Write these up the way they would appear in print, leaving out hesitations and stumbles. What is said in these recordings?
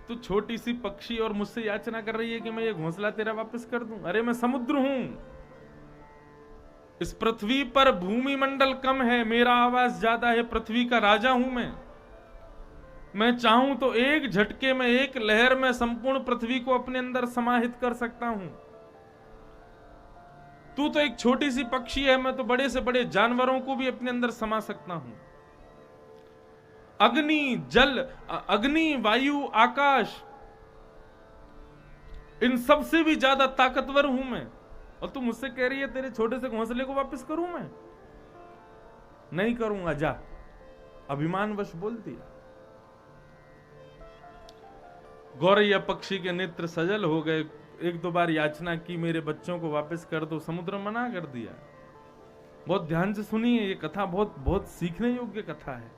तू छोटी सी पक्षी और मुझसे याचना कर रही है कि मैं ये घोंसला तेरा वापस कर दूं। अरे मैं समुद्र हूं, इस पृथ्वी पर भूमि मंडल कम है, मेरा आवाज ज्यादा है, पृथ्वी का राजा हूं मैं चाहूं तो एक झटके में, एक लहर में संपूर्ण पृथ्वी को अपने अंदर समाहित कर सकता हूं। तू तो एक छोटी सी पक्षी है, मैं तो बड़े से बड़े जानवरों को भी अपने अंदर समा सकता हूं। अग्नि, जल, अग्नि, वायु, आकाश, इन सबसे भी ज्यादा ताकतवर हूं मैं, और तू मुझसे कह रही है तेरे छोटे से घोंसले को वापस करूं मैं? नहीं करूंगा, जा। अभिमानवश बोल दिया। गौरैया पक्षी के नेत्र सजल हो गए। एक दो बार याचना की, मेरे बच्चों को वापस कर दो, समुद्र मना कर दिया। बहुत ध्यान से सुनिए, ये कथा बहुत बहुत सीखने योग्य कथा है,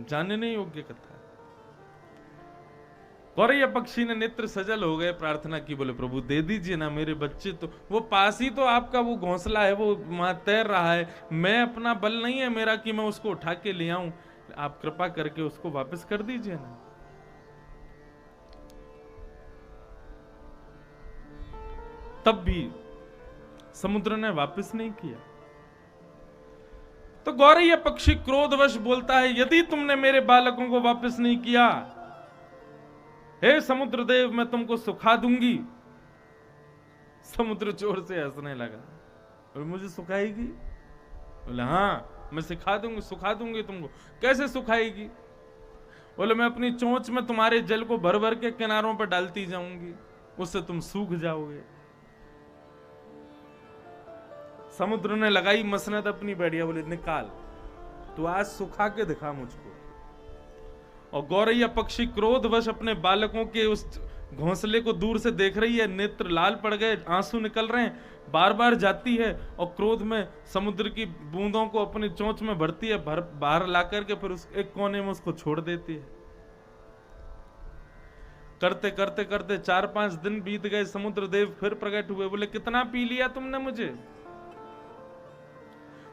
जानने योग्य कथा है। गौरैया पक्षी ने नेत्र सजल हो गए, प्रार्थना की, बोले प्रभु दे दीजिए ना मेरे बच्चे, तो वो पास ही तो आपका वो घोंसला है, वो वहां तैर रहा है, मैं अपना बल नहीं है मेरा कि मैं उसको उठा के ले आऊं, आप कृपा करके उसको वापस कर दीजिए ना। तब भी समुद्र ने वापस नहीं किया। तो गौरैया पक्षी क्रोधवश बोलता है, यदि तुमने मेरे बालकों को वापस नहीं किया, हे समुद्र देव, मैं तुमको सुखा दूंगी। समुद्र जोर से हंसने लगा और मुझे सुखाएगी? बोले हाँ, मैं सुखा दूंगी तुमको। कैसे सुखाएगी? बोले मैं अपनी चोंच में तुम्हारे जल को भर भर के किनारों पर डालती जाऊंगी, उससे तुम सूख जाओगे। समुद्र ने लगाई मसनद अपनी बढ़िया, बोले निकाल, तू आज सुखा के दिखा मुझको। और गौरैया पक्षी क्रोधवश अपने बालकों के उस घोंसले को दूर से देख रही है, नेत्र लाल पड़ गए, आंसू निकल रहे हैं, बार बार जाती है और क्रोध में समुद्र की बूंदों को अपनी चोंच में भरती है, बाहर ला करके फिर उस एक कोने में उसको छोड़ देती है। करते करते करते 4-5 दिन बीत गए। समुद्र देव फिर प्रकट हुए, बोले कितना पी लिया तुमने मुझे?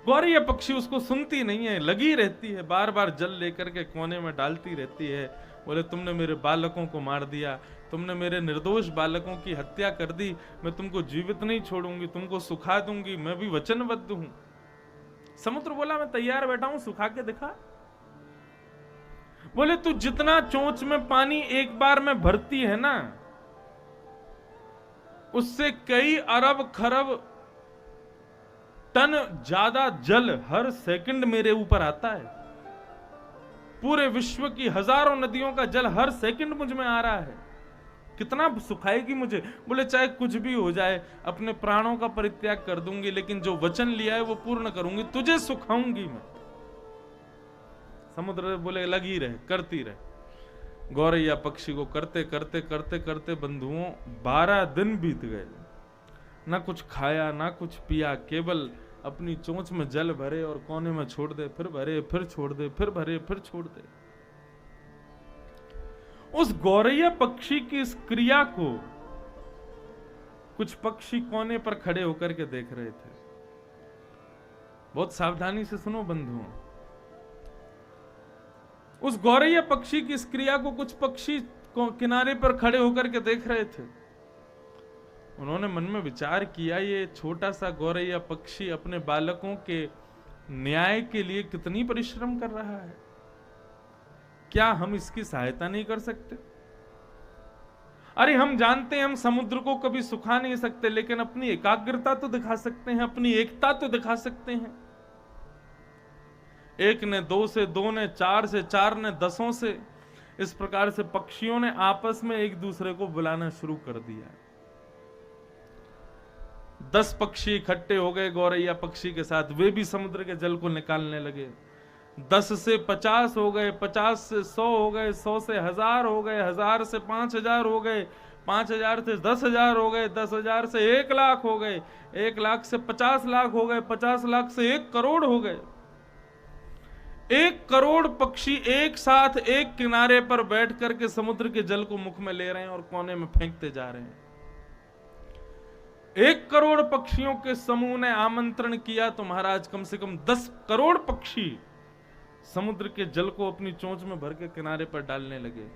गौरैया पक्षी उसको सुनती नहीं है, लगी रहती है, बार बार जल लेकर के कोने में डालती रहती है। बोले तुमने मेरे बालकों को मार दिया, तुमने मेरे निर्दोष बालकों की हत्या कर दी, मैं तुमको जीवित नहीं छोड़ूंगी, तुमको सुखा दूंगी, मैं भी वचनबद्ध हूं। समुद्र बोला मैं तैयार बैठा हूं, सुखा के दिखा। बोले तू जितना चोंच में पानी एक बार में भरती है ना, उससे कई अरब खरब टन ज्यादा जल हर सेकंड मेरे ऊपर आता है। पूरे विश्व की हजारों नदियों का जल हर सेकंड मुझ में आ रहा है, कितना सुखाएगी मुझे? बोले चाहे कुछ भी हो जाए, अपने प्राणों का परित्याग कर दूंगी, लेकिन जो वचन लिया है वो पूर्ण करूंगी, तुझे सुखाऊंगी मैं। समुद्र बोले लगी रहे, करती रहे। गौरैया पक्षी को करते करते करते करते बंधुओं 12 दिन बीत गए। ना कुछ खाया ना कुछ पिया, केवल अपनी चोंच में जल भरे और कोने में छोड़ दे, फिर भरे, फिर छोड़ दे, फिर भरे, फिर छोड़ दे। उस गौरैया पक्षी की इस क्रिया को कुछ पक्षी कोने पर खड़े होकर के देख रहे थे। बहुत सावधानी से सुनो बंधुओं, उस गौरैया पक्षी की इस क्रिया को कुछ पक्षी किनारे पर खड़े होकर के देख रहे थे। उन्होंने मन में विचार किया, ये छोटा सा गौरैया पक्षी अपने बालकों के न्याय के लिए कितनी परिश्रम कर रहा है, क्या हम इसकी सहायता नहीं कर सकते? अरे हम जानते हैं हम समुद्र को कभी सुखा नहीं सकते, लेकिन अपनी एकाग्रता तो दिखा सकते हैं, अपनी एकता तो दिखा सकते हैं। एक ने 2 से 2 ने 4 से 4 ने 10 से, इस प्रकार से पक्षियों ने आपस में एक दूसरे को बुलाना शुरू कर दिया। 10 पक्षी इकट्ठे हो गए गौरैया पक्षी के साथ, वे भी समुद्र के जल को निकालने लगे। 10 से 50 हो गए, 50 से 100 हो गए, 100 से 1000 हो गए, 1000 से 5000 हो गए, 5000 से 10,000 हो गए, 10,000 से 1 लाख हो गए, 1 लाख से 50 लाख हो गए, 50 लाख से 1 करोड़ हो गए। 1 करोड़ पक्षी एक साथ एक किनारे पर बैठ करके समुद्र के जल को मुख में ले रहे हैं और कोने में फेंकते जा रहे हैं। 1 करोड़ पक्षियों के समूह ने आमंत्रण किया तो महाराज कम से कम 10 करोड़ पक्षी समुद्र के जल को अपनी चोंच में भर के किनारे पर डालने लगे।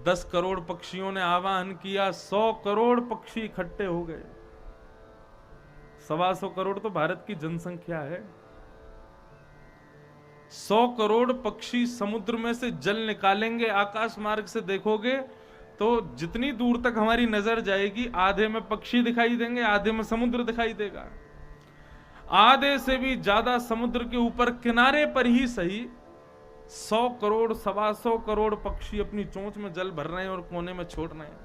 10 करोड़ पक्षियों ने आह्वान किया, 100 करोड़ पक्षी इकट्ठे हो गए। 125 करोड़ तो भारत की जनसंख्या है। 100 करोड़ पक्षी समुद्र में से जल निकालेंगे। आकाश मार्ग से देखोगे तो जितनी दूर तक हमारी नजर जाएगी, आधे में पक्षी दिखाई देंगे, आधे में समुद्र दिखाई देगा। आधे से भी ज्यादा समुद्र के ऊपर किनारे पर ही सही 100 करोड़ 125 करोड़ पक्षी अपनी चोंच में जल भर रहे हैं और कोने में छोड़ रहे हैं।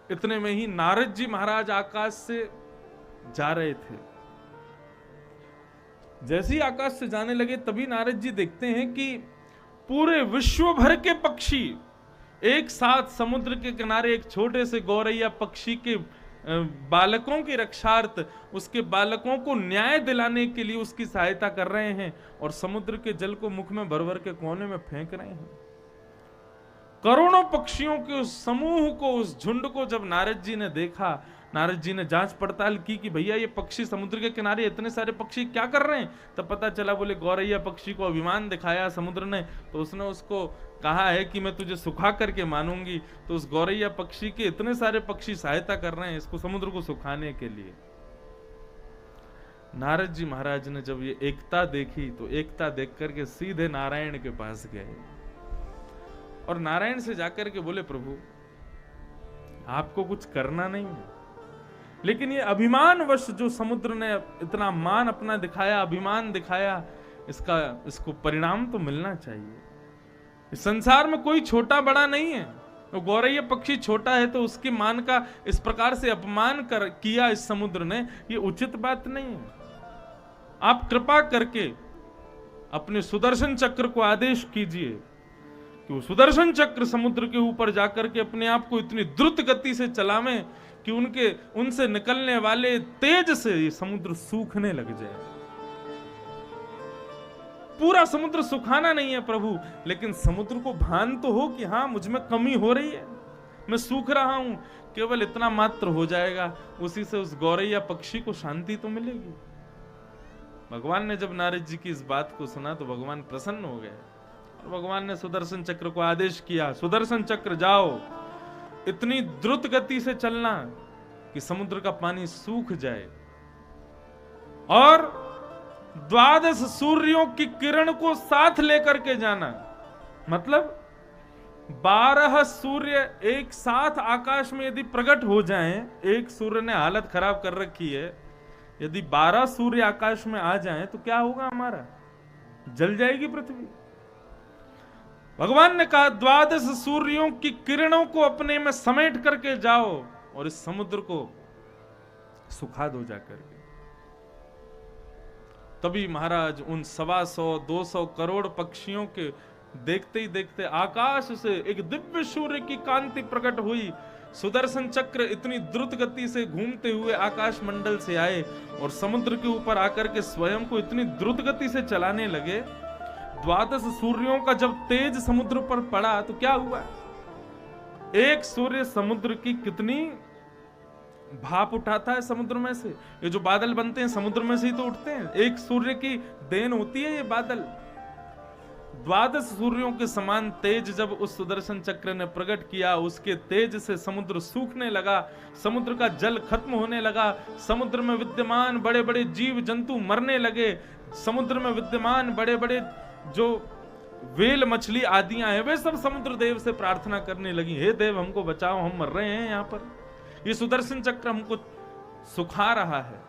इतने में ही नारद जी महाराज आकाश से जा रहे थे। जैसे ही आकाश से जाने लगे तभी नारद जी देखते हैं कि पूरे विश्व भर के पक्षी एक साथ समुद्र के किनारे एक छोटे से गौरैया पक्षी के बालकों की रक्षार्थ, उसके बालकों को न्याय दिलाने के लिए उसकी सहायता कर रहे हैं और समुद्र के जल को मुख में भर भर के कोने में फेंक रहे हैं। करोड़ों पक्षियों के उस समूह को, उस झुंड को जब नारद जी ने देखा, नारद जी ने जांच पड़ताल की कि भैया ये पक्षी समुद्र के किनारे इतने सारे पक्षी क्या कर रहे हैं, तब पता चला बोले गौरैया पक्षी को अभिमान दिखाया समुद्र ने, तो उसने उसको कहा है कि मैं तुझे सुखा करके मानूंगी। तो उस गौरैया पक्षी के इतने सारे पक्षी सहायता कर रहे हैं इसको समुद्र को सुखाने के लिए। नारद जी महाराज ने जब ये एकता देखी तो एकता देख करके सीधे नारायण के पास गए और नारायण से जाकर के बोले, प्रभु आपको कुछ करना नहीं है, लेकिन ये अभिमानवश जो समुद्र ने इतना मान अपना दिखाया, अभिमान दिखाया, इसको परिणाम तो मिलना चाहिए। इस संसार में कोई छोटा बड़ा नहीं है। तो गौरैया पक्षी छोटा है तो उसके मान का इस प्रकार से अपमान किया इस समुद्र ने, ये उचित बात नहीं है। आप कृपा करके अपने सुदर्शन चक्र को आदेश कीजिए कि वो सुदर्शन चक्र समुद्र के ऊपर जाकर के अपने आप को इतनी द्रुत गति से चलावें कि उनसे निकलने वाले तेज से ये समुद्र सूखने लग जाए। पूरा समुद्र सुखाना नहीं है प्रभु, लेकिन समुद्र को भान तो हो कि हाँ मुझ में कमी हो रही है, मैं सूख रहा हूं, केवल इतना मात्र हो जाएगा, उसी से उस गौरैया पक्षी को शांति तो मिलेगी। भगवान ने जब नारद जी की इस बात को सुना तो भगवान प्रसन्न हो गए और भगवान ने सुदर्शन चक्र को आदेश किया, सुदर्शन चक्र जाओ, इतनी द्रुत गति से चलना कि समुद्र का पानी सूख जाए और 12 सूर्यों की किरण को साथ लेकर के जाना। मतलब 12 सूर्य एक साथ आकाश में यदि प्रकट हो जाएं, एक सूर्य ने हालत खराब कर रखी है, यदि 12 सूर्य आकाश में आ जाएं तो क्या होगा, हमारा जल जाएगी पृथ्वी। भगवान ने कहा 12 सूर्यों की किरणों को अपने में समेट करके जाओ और इस समुद्र को सुखा दो जाकर के। तभी महाराज उन 125-200 करोड़ पक्षियों के देखते ही देखते आकाश से एक दिव्य सूर्य की कांति प्रकट हुई। सुदर्शन चक्र इतनी द्रुत गति से घूमते हुए आकाश मंडल से आए और समुद्र के ऊपर आकर के स्वयं को इतनी द्रुत गति से चलाने लगे। 12 सूर्यों का जब तेज समुद्र पर पड़ा तो क्या हुआ, एक सूर्य समुद्र की कितनी भाप उठाता है समुद्र में से। ये जो बादल बनते हैं समुद्र में से ही तो उठते हैं, एक सूर्य की देन होती है ये बादल। 12 सूर्यों के समान तेज जब उस सुदर्शन चक्र ने प्रकट किया, उसके तेज से समुद्र सूखने लगा, समुद्र का जल खत्म होने लगा, समुद्र में विद्यमान बड़े बड़े जीव जंतु मरने लगे, समुद्र में विद्यमान बड़े बड़े जो वेल मछली आदियां हैं वे सब समुद्र देव से प्रार्थना करने लगी, हे देव हमको बचाओ, हम मर रहे हैं यहाँ पर, ये सुदर्शन चक्र हमको सुखा रहा है।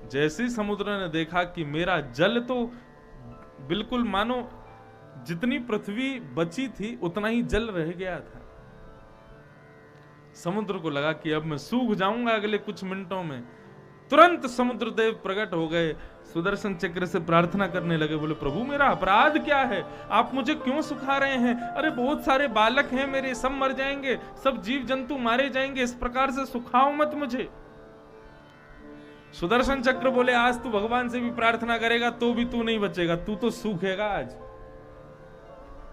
जैसे समुद्र ने देखा कि मेरा जल तो बिल्कुल मानो जितनी पृथ्वी बची थी उतना ही जल रह गया था, समुद्र को लगा कि अब मैं सूख जाऊंगा अगले कुछ मिनटों में। तुरंत समुद्र देव प्रकट हो गए, सुदर्शन चक्र से प्रार्थना करने लगे, बोले प्रभु मेरा अपराध क्या है, आप मुझे क्यों सुखा रहे हैं, अरे बहुत सारे बालक हैं मेरे, सब मर जाएंगे, सब जीव जंतु मारे जाएंगे, इस प्रकार से सुखाओ मत मुझे। सुदर्शन चक्र बोले आज तू भगवान से भी प्रार्थना करेगा तो भी तू नहीं बचेगा, तू तो सूखेगा आज।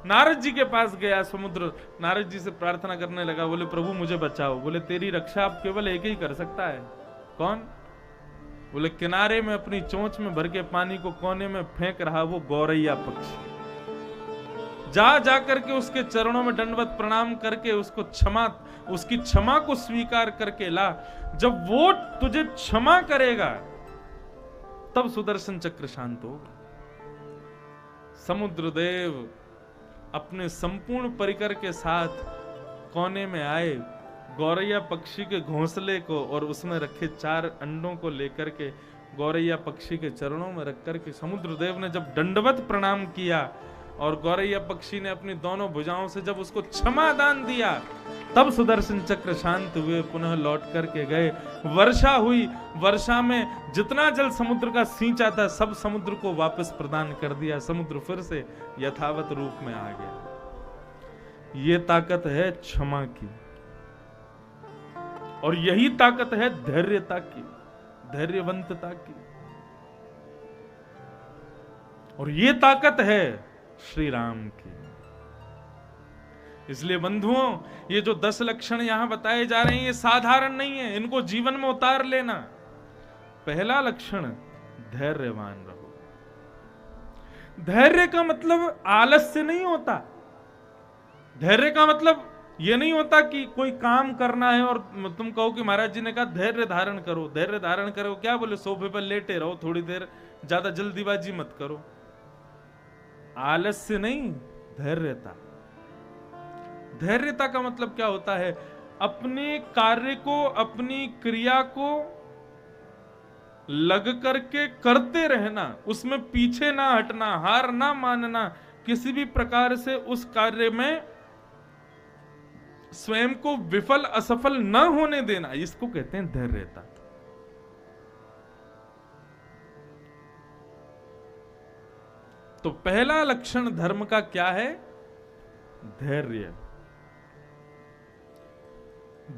नारद जी के पास गया समुद्र, नारद जी से प्रार्थना करने लगा, बोले प्रभु मुझे बचाओ। बोले तेरी रक्षा अब केवल एक ही कर सकता है, कौन, बोले किनारे में अपनी चोंच में भर के पानी को कोने में फेंक रहा वो गौरैया पक्षी। जा जाकर के उसके चरणों में दंडवत प्रणाम करके उसको उसकी क्षमा को स्वीकार करके ला। जब वो तुझे क्षमा करेगा तब सुदर्शन चक्र शांत होगा। समुद्रदेव अपने संपूर्ण परिकर के साथ कोने में आए, गौरैया पक्षी के घोंसले को और उसमें रखे 4 अंडों को लेकर के गौरैया पक्षी के चरणों में रख करके समुद्रदेव ने जब दंडवत प्रणाम किया और गौरैया पक्षी ने अपनी दोनों भुजाओं से जब उसको क्षमा दान दिया, तब सुदर्शन चक्र शांत हुए, पुनः लौट करके गए। वर्षा हुई, वर्षा में जितना जल समुद्र का सींचा था सब समुद्र को वापस प्रदान कर दिया। समुद्र फिर से यथावत रूप में आ गया। ये ताकत है क्षमा की, और यही ताकत है धैर्यता की, धैर्यवंतता की, और ये ताकत है श्री राम की। इसलिए बंधुओं, ये जो 10 लक्षण यहां बताए जा रहे हैं ये साधारण नहीं है, इनको जीवन में उतार लेना। पहला लक्षण, धैर्यवान रहो। धैर्य का मतलब आलस्य नहीं होता। धैर्य का मतलब ये नहीं होता कि कोई काम करना है और तुम कहो कि महाराज जी ने कहा धैर्य धारण करो। धैर्य धारण करो क्या बोले? सोफे पर लेटे रहो थोड़ी देर, ज्यादा जल्दीबाजी मत करो। आलस्य नहीं, धैर्यता। धैर्यता का मतलब क्या होता है? अपने कार्य को, अपनी क्रिया को लग करके करते रहना, उसमें पीछे ना हटना, हार ना मानना, किसी भी प्रकार से उस कार्य में स्वयं को विफल असफल न होने देना, इसको कहते हैं धैर्यता। तो पहला लक्षण धर्म का क्या है? धैर्य।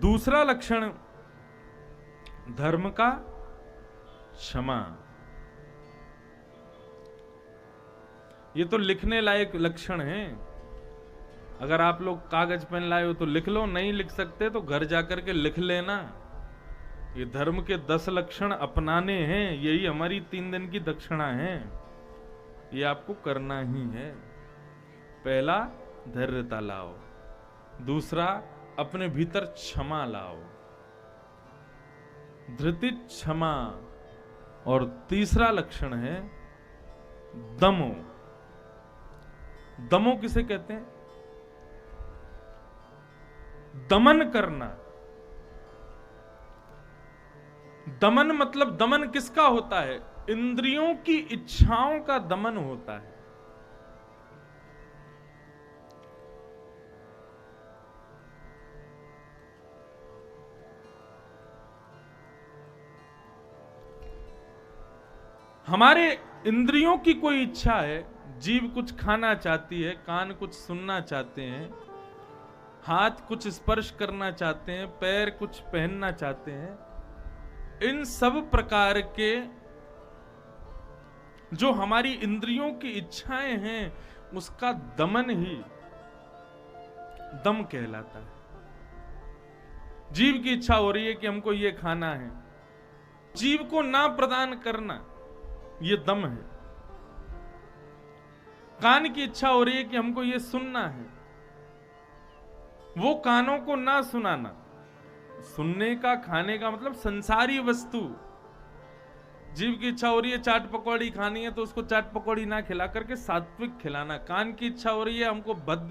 दूसरा लक्षण धर्म का क्षमा। ये तो लिखने लायक लक्षण है। अगर आप लोग कागज पेन लाए हो तो लिख लो, नहीं लिख सकते तो घर जाकर के लिख लेना। ये धर्म के 10 लक्षण अपनाने हैं, यही हमारी 3 दिन की दक्षिणा है। ये आपको करना ही है। पहला, धैर्यता लाओ। दूसरा, अपने भीतर क्षमा लाओ, धृति क्षमा। और तीसरा लक्षण है दमो। दमो किसे कहते हैं? दमन करना। दमन मतलब दमन किसका होता है? इंद्रियों की इच्छाओं का दमन होता है। हमारे इंद्रियों की कोई इच्छा है, जीभ कुछ खाना चाहती है, कान कुछ सुनना चाहते हैं, हाथ कुछ स्पर्श करना चाहते हैं, पैर कुछ पहनना चाहते हैं। इन सब प्रकार के जो हमारी इंद्रियों की इच्छाएं हैं उसका दमन ही दम कहलाता है। जीभ की इच्छा हो रही है कि हमको ये खाना है, जीभ को ना प्रदान करना ये दम है। कान की इच्छा हो रही है कि हमको ये सुनना है, वो कानों को ना सुनाना। सुनने का, खाने का मतलब संसारी वस्तु। जीभ की इच्छा हो रही है चाट पकौड़ी खानी है तो उसको चाट पकौड़ी ना खिला करके सात्विक खिलाना। कान की इच्छा हो रही है हमको भद्दे